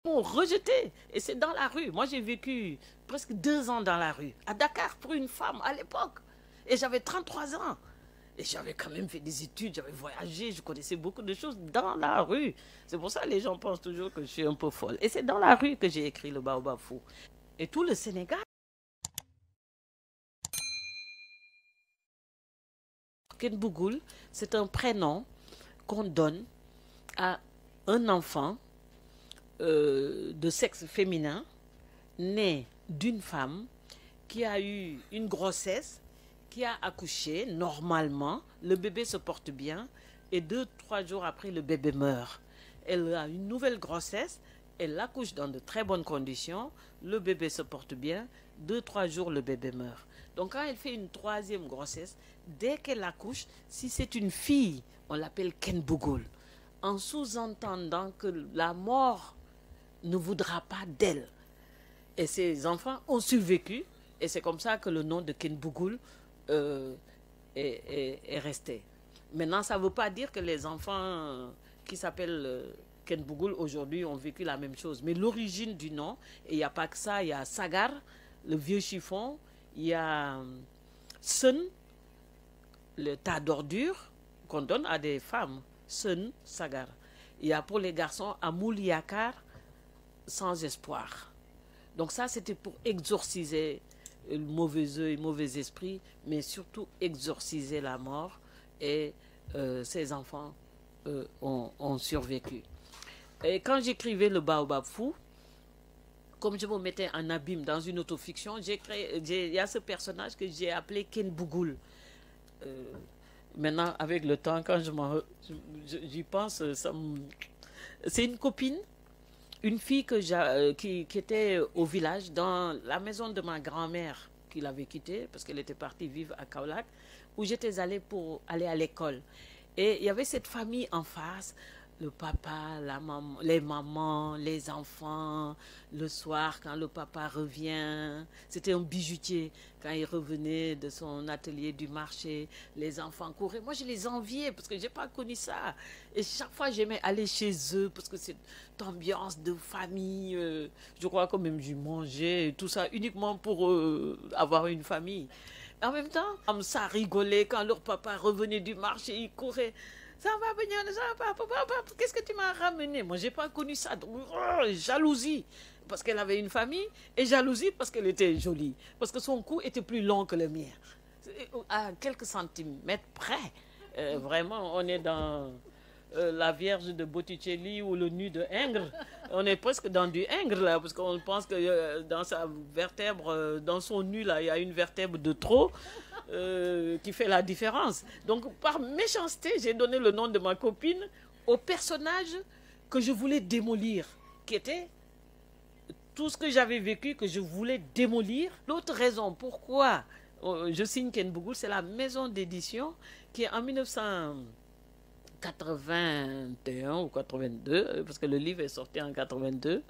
Ils m'ont rejeté. Et c'est dans la rue. Moi, j'ai vécu presque 2 ans dans la rue, à Dakar, pour une femme, à l'époque. Et j'avais 33 ans. Et j'avais quand même fait des études, j'avais voyagé, je connaissais beaucoup de choses dans la rue. C'est pour ça que les gens pensent toujours que je suis un peu folle. Et c'est dans la rue que j'ai écrit le Baobab Fou. Et tout le Sénégal. Ken Bougoul, c'est un prénom qu'on donne à un enfant de sexe féminin né d'une femme qui a eu une grossesse, qui a accouché normalement, le bébé se porte bien et 2, 3 jours après le bébé meurt. Elle a une nouvelle grossesse, elle accouche dans de très bonnes conditions, le bébé se porte bien, 2, 3 jours le bébé meurt. Donc quand elle fait une troisième grossesse, dès qu'elle accouche, si c'est une fille, on l'appelle Ken Bougoul, en sous-entendant que la mort ne voudra pas d'elle. Et ses enfants ont survécu, et c'est comme ça que le nom de Ken Bougoul est resté. Maintenant, ça ne veut pas dire que les enfants qui s'appellent Ken Bougoul aujourd'hui ont vécu la même chose. Mais l'origine du nom, et il n'y a pas que ça, il y a Sagar, le vieux chiffon, il y a Sun, le tas d'ordures qu'on donne à des femmes, Sun, Sagar. Il y a pour les garçons Amoul Yakar, sans espoir. Donc ça, c'était pour exorciser le mauvais œil, mauvais esprit, mais surtout exorciser la mort. Et ces enfants ont survécu. Et quand j'écrivais le Baobab Fou, comme je me mettais en abîme dans une autofiction, il y a ce personnage que j'ai appelé Ken Bougoul. Euh, Maintenant, avec le temps, quand j'y pense, c'est une copine, une fille qui était au village, dans la maison de ma grand-mère, qu'il avait quittée, parce qu'elle était partie vivre à Kaolack, où j'étais allée pour aller à l'école. Et il y avait cette famille en face, le papa, la maman, les mamans, les enfants. Le soir, quand le papa revient, c'était un bijoutier. Quand il revenait de son atelier du marché, les enfants couraient. Moi, je les enviais parce que je n'ai pas connu ça. Et chaque fois, j'aimais aller chez eux parce que cette ambiance de famille, je crois que même je mangeais tout ça uniquement pour avoir une famille. En même temps, comme ça rigolait quand leur papa revenait du marché, il courait. Ça va venir, ça va, papa, qu'est-ce que tu m'as ramené? Moi, j'ai pas connu ça. Donc, jalousie, parce qu'elle avait une famille, et jalousie parce qu'elle était jolie. Parce que son cou était plus long que le mien. À quelques centimètres près. Vraiment, on est dans la Vierge de Botticelli ou le nu de Ingres. On est presque dans du Ingres, là, parce qu'on pense que dans sa vertèbre, dans son nu, là, il y a une vertèbre de trop qui fait la différence. Donc, par méchanceté, j'ai donné le nom de ma copine au personnage que je voulais démolir, qui était tout ce que j'avais vécu, que je voulais démolir. L'autre raison pourquoi je signe Ken Bougoul, c'est la maison d'édition qui, en 1981 ou 82, parce que le livre est sorti en 82,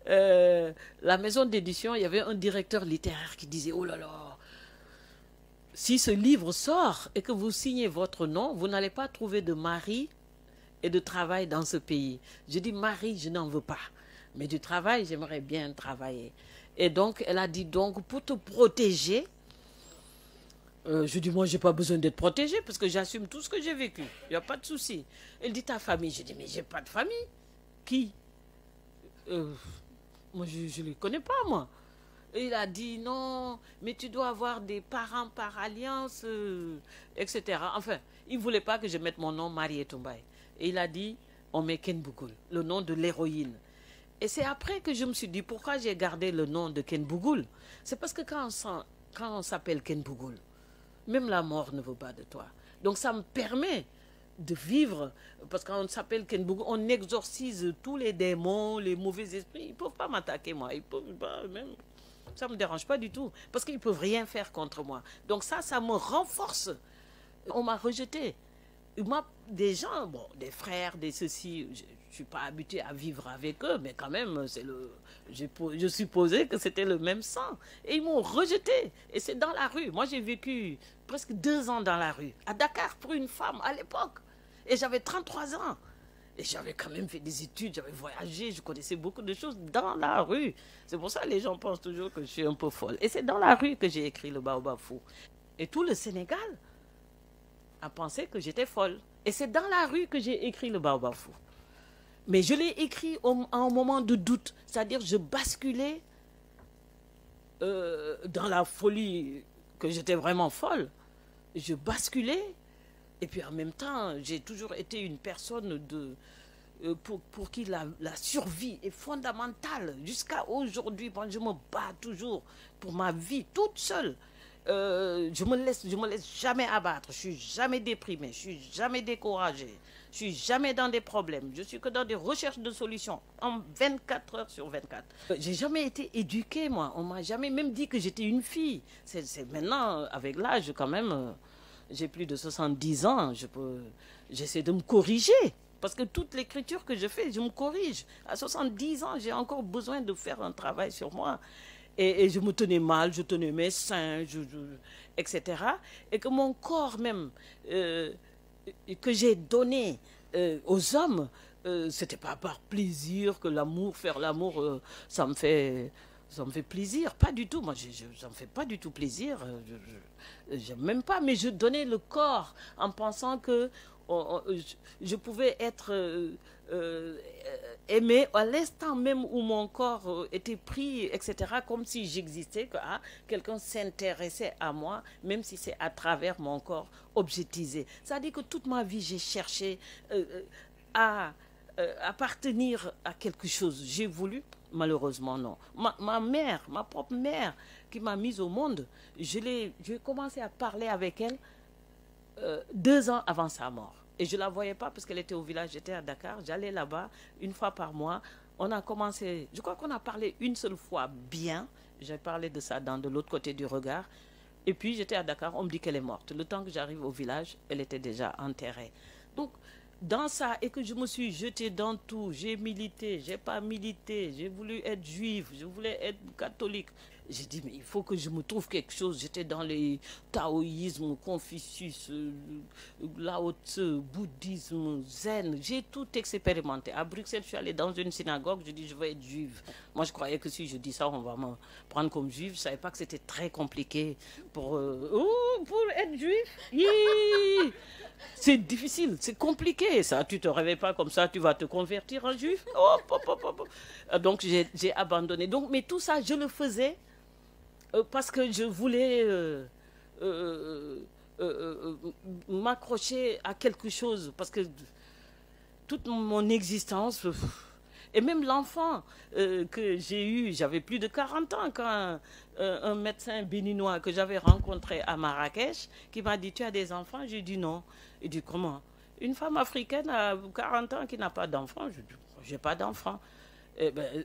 la maison d'édition, il y avait un directeur littéraire qui disait « Oh là là, si ce livre sort et que vous signez votre nom, vous n'allez pas trouver de mari et de travail dans ce pays. » Je dis « Mari, je n'en veux pas. Mais du travail, j'aimerais bien travailler. » Et donc, elle a dit « Donc, pour te protéger, je dis, moi, je n'ai pas besoin d'être protégée parce que j'assume tout ce que j'ai vécu. Il n'y a pas de souci. » Elle dit, ta famille. Je dis, mais j'ai pas de famille. Qui? Moi, je ne les connais pas, moi. Et il a dit, non, mais tu dois avoir des parents par alliance, etc. Enfin, il ne voulait pas que je mette mon nom Marie Toumbay. Et il a dit, on met Ken Bougoul, le nom de l'héroïne. Et c'est après que je me suis dit, pourquoi j'ai gardé le nom de Ken Bougoul? C'est parce que quand on s'appelle Ken Bougoul, même la mort ne veut pas de toi. Donc ça me permet de vivre, parce qu'on s'appelle Ken Bougoul, on exorcise tous les démons, les mauvais esprits. Ils ne peuvent pas m'attaquer, moi. Ils peuvent pas, même, ça ne me dérange pas du tout, parce qu'ils ne peuvent rien faire contre moi. Donc ça me renforce. On m'a rejeté. Moi, des gens, bon, des frères, des ceci, je ne suis pas habituée à vivre avec eux, mais quand même, je supposais que c'était le même sang. Et ils m'ont rejeté. Et c'est dans la rue. Moi, j'ai vécu presque 2 ans dans la rue, à Dakar, pour une femme, à l'époque. Et j'avais 33 ans. Et j'avais quand même fait des études, j'avais voyagé, je connaissais beaucoup de choses dans la rue. C'est pour ça que les gens pensent toujours que je suis un peu folle. Et c'est dans la rue que j'ai écrit le Baobab fou. Et tout le Sénégal a pensé que j'étais folle. Et c'est dans la rue que j'ai écrit le Baobab fou. Mais je l'ai écrit à un moment de doute. C'est-à-dire je basculais dans la folie, que j'étais vraiment folle. Je basculais. Et puis en même temps, j'ai toujours été une personne pour qui la survie est fondamentale. Jusqu'à aujourd'hui, bon, je me bats toujours pour ma vie toute seule. Je me laisse jamais abattre. Je suis jamais déprimée. Je suis jamais découragée. Je suis jamais dans des problèmes. Je suis que dans des recherches de solutions en 24 heures sur 24. J'ai jamais été éduquée, moi. On m'a jamais même dit que j'étais une fille. C'est maintenant, avec l'âge, quand même, j'ai plus de 70 ans. J'essaie de me corriger. Parce que toute l'écriture que je fais, je me corrige. À 70 ans, j'ai encore besoin de faire un travail sur moi. Et je me tenais mal, je tenais mes seins, etc. Et que mon corps même, que j'ai donné aux hommes, c'était pas par plaisir que l'amour, faire l'amour, ça me fait plaisir. Pas du tout. Moi, ça me fait pas du tout plaisir. J'aime même pas. Mais je donnais le corps en pensant que je pouvais être aimé à l'instant même où mon corps était pris, etc., comme si j'existais, que quelqu'un s'intéressait à moi, même si c'est à travers mon corps objectisé. Ça veut dire que toute ma vie, j'ai cherché à appartenir à quelque chose. J'ai voulu, malheureusement non. Ma mère, ma propre mère, qui m'a mise au monde, j'ai commencé à parler avec elle 2 ans avant sa mort. Et je ne la voyais pas parce qu'elle était au village, j'étais à Dakar. J'allais là-bas une fois par mois. On a commencé, je crois qu'on a parlé une seule fois bien. J'ai parlé de ça de l'autre côté du regard. Et puis j'étais à Dakar, on me dit qu'elle est morte. Le temps que j'arrive au village, elle était déjà enterrée. Donc, dans ça, et que je me suis jetée dans tout, j'ai milité, j'ai pas milité, j'ai voulu être juive, je voulais être catholique. J'ai dit, mais il faut que je me trouve quelque chose. J'étais dans les taoïsme, Confucius, Lao Tzu, bouddhisme, zen. J'ai tout expérimenté. À Bruxelles, je suis allée dans une synagogue, je dis, je vais être juive. Moi, je croyais que si je dis ça, on va me prendre comme juive. Je ne savais pas que c'était très compliqué pour être juif. C'est difficile, c'est compliqué, ça. Tu ne te réveilles pas comme ça, tu vas te convertir en juif. Donc, j'ai abandonné. Donc, mais tout ça, je le faisais parce que je voulais m'accrocher à quelque chose. Parce que toute mon existence, et même l'enfant que j'ai eu, j'avais plus de 40 ans quand un médecin béninois que j'avais rencontré à Marrakech, qui m'a dit, tu as des enfants? J'ai dit non. Il dit, comment? Une femme africaine à 40 ans qui n'a pas d'enfant? Je dis, j'ai pas d'enfant.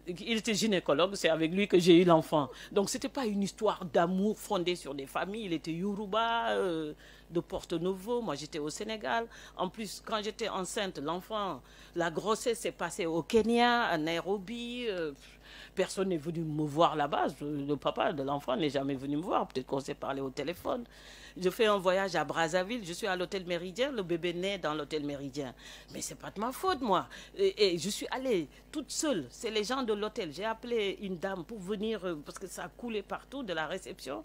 Il était gynécologue, c'est avec lui que j'ai eu l'enfant. Donc, ce n'était pas une histoire d'amour fondée sur des familles. Il était Yoruba, de Porto-Novo. Moi, j'étais au Sénégal. En plus, quand j'étais enceinte, l'enfant, la grossesse s'est passée au Kenya, à Nairobi. Personne n'est venu me voir là-bas. Le papa de l'enfant n'est jamais venu me voir. Peut-être qu'on s'est parlé au téléphone. Je fais un voyage à Brazzaville. Je suis à l'hôtel Méridien. Le bébé naît dans l'hôtel Méridien. Mais ce n'est pas de ma faute, moi. Et je suis allée toute seule. C'est les gens de l'hôtel. J'ai appelé une dame pour venir, parce que ça coulait partout de la réception.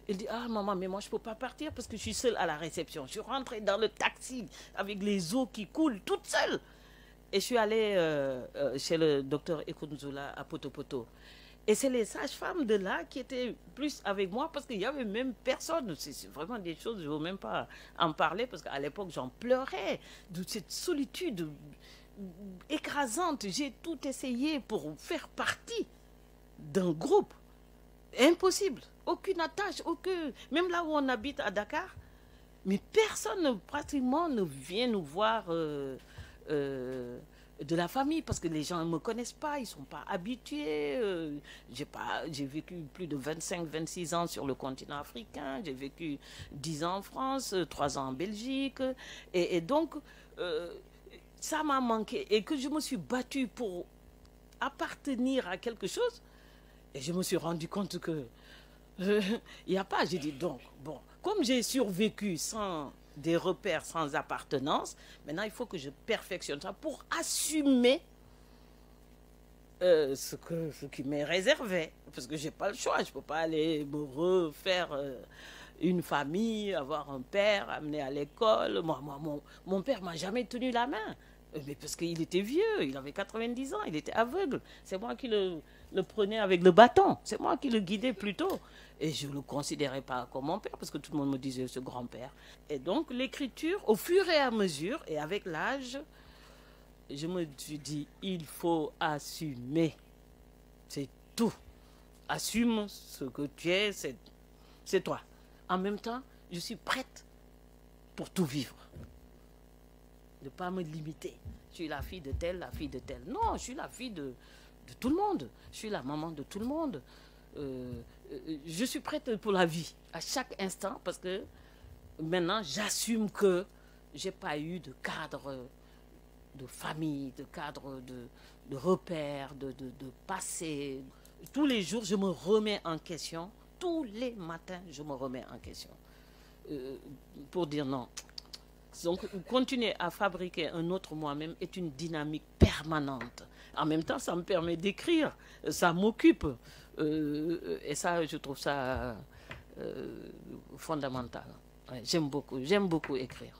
Elle dit, ah maman, mais moi je ne peux pas partir parce que je suis seule à la réception. Je suis rentrée dans le taxi avec les eaux qui coulent toute seule. Et je suis allée chez le docteur Ekunzula à Poto. Et c'est les sages-femmes de là qui étaient plus avec moi parce qu'il n'y avait même personne. C'est vraiment des choses, je ne veux même pas en parler parce qu'à l'époque, j'en pleurais de cette solitude écrasante. J'ai tout essayé pour faire partie d'un groupe. Impossible. Aucune attache, même là où on habite à Dakar. Mais personne pratiquement ne vient nous voir de la famille parce que les gens ne me connaissent pas, ils ne sont pas habitués. J'ai vécu plus de 25-26 ans sur le continent africain, j'ai vécu 10 ans en France, 3 ans en Belgique. Et donc, ça m'a manqué. Et que je me suis battue pour appartenir à quelque chose, et je me suis rendu compte que il n'y a pas. J'ai dit donc, bon, comme j'ai survécu sans des repères sans appartenance. Maintenant, il faut que je perfectionne ça pour assumer ce qui m'est réservé. Parce que je n'ai pas le choix. Je ne peux pas aller me refaire une famille, avoir un père, amener à l'école. Mon père ne m'a jamais tenu la main. Mais parce qu'il était vieux, il avait 90 ans, il était aveugle. C'est moi qui le prenais avec le bâton. C'est moi qui le guidais plutôt. Et je ne le considérais pas comme mon père, parce que tout le monde me disait ce grand-père. Et donc l'écriture, au fur et à mesure, et avec l'âge, je me suis dit, il faut assumer. C'est tout. Assume ce que tu es, c'est toi. En même temps, je suis prête pour tout vivre. Ne pas me limiter. Je suis la fille de tel, la fille de tel. Non, je suis la fille de tout le monde. Je suis la maman de tout le monde. Je suis prête pour la vie, à chaque instant, parce que maintenant, j'assume que je n'ai pas eu de cadre de famille, de cadre de repères, de passé. Tous les jours, je me remets en question. Tous les matins, je me remets en question. Pour dire non. Donc, continuer à fabriquer un autre moi-même est une dynamique permanente. En même temps, ça me permet d'écrire, ça m'occupe. Et ça, je trouve ça fondamental. Ouais, j'aime beaucoup écrire.